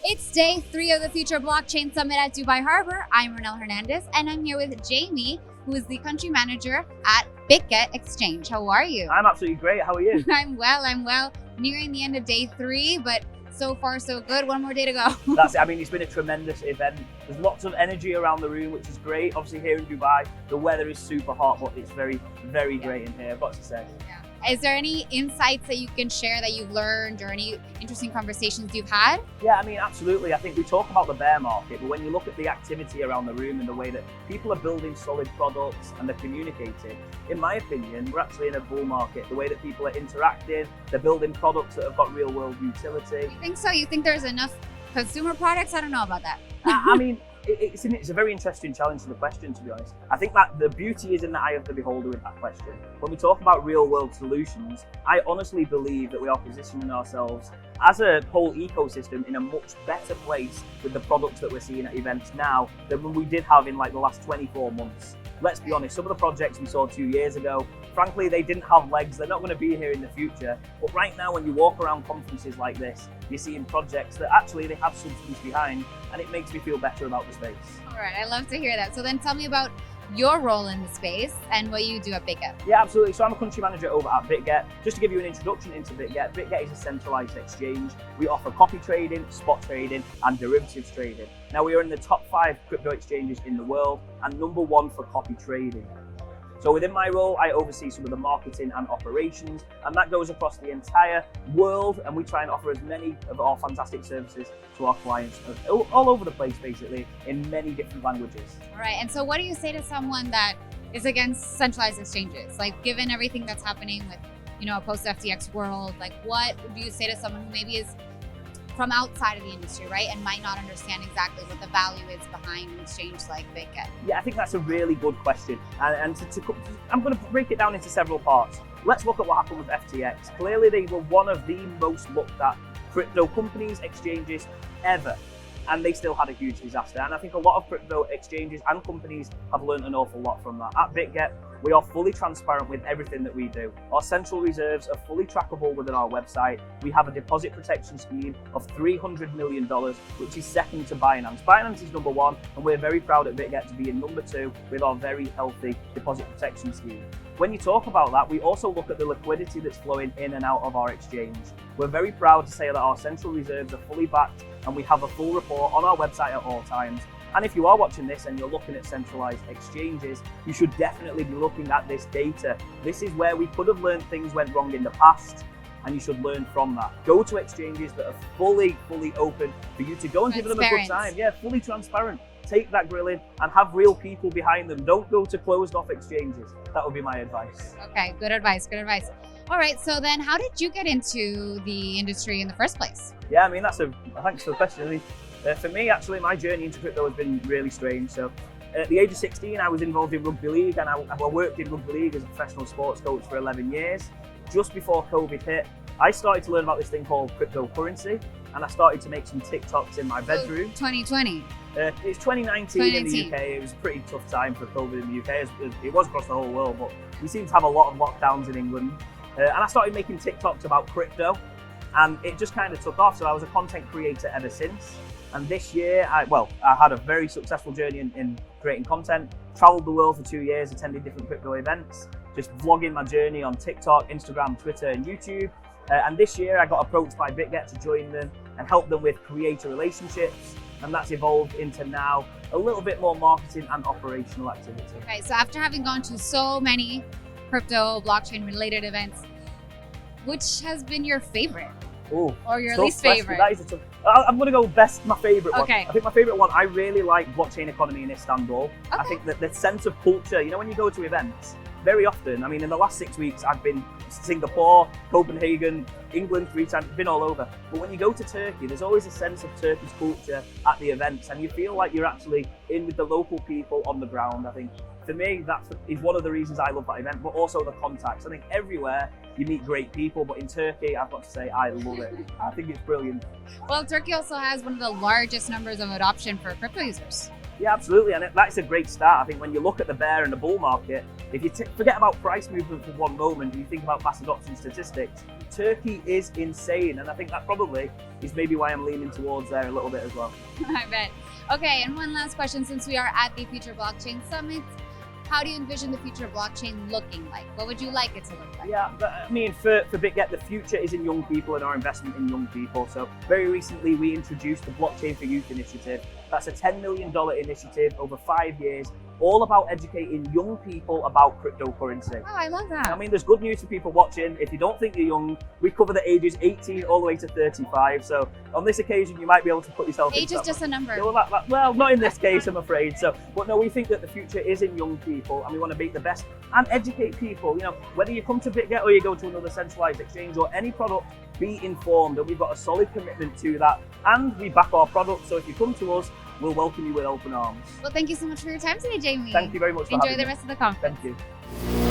It's day 3 of the Future Blockchain Summit at Dubai Harbor. I'm Ronelle Hernandez, and I'm here with Jamie, who is the country manager at Bitget Exchange. How are you? I'm absolutely great. How are you? I'm well. Nearing the end of day 3, but so far so good. One more day to go. That's it. I mean, it's been a tremendous event. There's lots of energy around the room, which is great. Obviously, here in Dubai, the weather is super hot, but it's very, very great in here, I've got to say. Yeah. Is there any insights that you can share that you've learned or any interesting conversations you've had? Yeah, I mean, absolutely. I think we talk about the bear market, but when you look at the activity around the room and the way that people are building solid products and they're communicating, in my opinion, we're actually in a bull market. The way that people are interacting, they're building products that have got real world utility. You think so? You think there's enough consumer products? I don't know about that. I mean, it's a very interesting challenge to the question, to be honest. I think that the beauty is in the eye of the beholder with that question. When we talk about real world solutions, I honestly believe that we are positioning ourselves as a whole ecosystem in a much better place with the products that we're seeing at events now than when we did have in like the last 24 months. Let's be honest, some of the projects we saw 2 years ago, frankly, they didn't have legs. They're not going to be here in the future. But right now, when you walk around conferences like this, you're seeing projects that actually they have substance behind, and it makes me feel better about the space. All right, I love to hear that. So then tell me about your role in the space and what you do at Bitget. Yeah, absolutely. So I'm a country manager over at Bitget. Just to give you an introduction into Bitget, Bitget is a centralized exchange. We offer copy trading, spot trading, and derivatives trading. Now, we are in the top 5 crypto exchanges in the world and number 1 for copy trading. So within my role, I oversee some of the marketing and operations, and that goes across the entire world, and we try and offer as many of our fantastic services to our clients all over the place, basically, in many different languages. All right, and so what do you say to someone that is against centralized exchanges? Like, given everything that's happening with, a post-FTX world, like what do you say to someone who maybe is from outside of the industry, right, and might not understand exactly what the value is behind an exchange like Bitget? Yeah, I think that's a really good question, and I'm going to break it down into several parts. Let's look at what happened with FTX. Clearly, they were one of the most looked at crypto companies, exchanges ever, and they still had a huge disaster. And I think a lot of crypto exchanges and companies have learned an awful lot from that. At Bitget, we are fully transparent with everything that we do. Our central reserves are fully trackable within our website. We have a deposit protection scheme of $300 million, which is second to Binance. Binance is number 1, and we're very proud at Bitget to be in number 2 with our very healthy deposit protection scheme. When you talk about that, we also look at the liquidity that's flowing in and out of our exchange. We're very proud to say that our central reserves are fully backed, and we have a full report on our website at all times. And if you are watching this and you're looking at centralized exchanges, you should definitely be looking at this data. This is where we could have learned things went wrong in the past, and you should learn from that. Go to exchanges that are fully open for you to go and give them a good time. Yeah, fully transparent. Take that grilling and have real people behind them. Don't go to closed off exchanges. That would be my advice. Okay, good advice. All right, so then how did you get into the industry in the first place? Yeah, I mean, thanks for the question. I mean, for me, actually, my journey into crypto has been really strange. So at the age of 16, I was involved in rugby league, and I worked in rugby league as a professional sports coach for 11 years. Just before COVID hit, I started to learn about this thing called cryptocurrency, and I started to make some TikToks in my bedroom. 2020? It's 2019 in the UK. It was a pretty tough time for COVID in the UK. It was across the whole world, but we seem to have a lot of lockdowns in England. And I started making TikToks about crypto, and it just kind of took off. So I was a content creator ever since. And this year, I had a very successful journey in creating content, traveled the world for 2 years, attended different crypto events, just vlogging my journey on TikTok, Instagram, Twitter, and YouTube. And this year, I got approached by Bitget to join them and help them with creator relationships. And that's evolved into now a little bit more marketing and operational activity. Okay, so after having gone to so many crypto, blockchain related events, which has been your favorite? Ooh, or your least favorite? That is a tough. I'm going to go my favorite one. Okay. I think my favorite one, I really like blockchain economy in Istanbul. Okay. I think that the sense of culture, when you go to events, very often, I mean, in the last 6 weeks, I've been Singapore, Copenhagen, England 3 times, been all over. But when you go to Turkey, there's always a sense of Turkish culture at the events, and you feel like you're actually in with the local people on the ground. I think for me, that is one of the reasons I love that event, but also the contacts. I think everywhere you meet great people, but in Turkey, I've got to say, I love it. I think it's brilliant. Well, Turkey also has one of the largest numbers of adoption for crypto users. Yeah, absolutely, and that's a great start. I think when you look at the bear and the bull market, if you forget about price movement for one moment and you think about mass adoption statistics, Turkey is insane, and I think that probably is maybe why I'm leaning towards there a little bit as well. I bet. Okay, and one last question, since we are at the Future Blockchain Summit, how do you envision the future of blockchain looking like? What would you like it to look like? Yeah, but, I mean, for Bitget, the future is in young people and our investment in young people. So very recently, we introduced the Blockchain for Youth initiative. That's a $10 million initiative over 5 years, all about educating young people about cryptocurrency. Oh, I love that. I mean, there's good news for people watching. If you don't think you're young, we cover the ages 18 all the way to 35. So on this occasion, you might be able to put yourself Age is just a number. Well, not in this case, I'm afraid. So, but no, we think that the future is in young people, and we want to make the best and educate people. You know, whether you come to Bitget or you go to another centralized exchange or any product, be informed, and we've got a solid commitment to that. And we back our product. So if you come to us, we'll welcome you with open arms. Well, thank you so much for your time today, Jamie. Thank you very much for Enjoy having the me. rest of the conference. Thank you.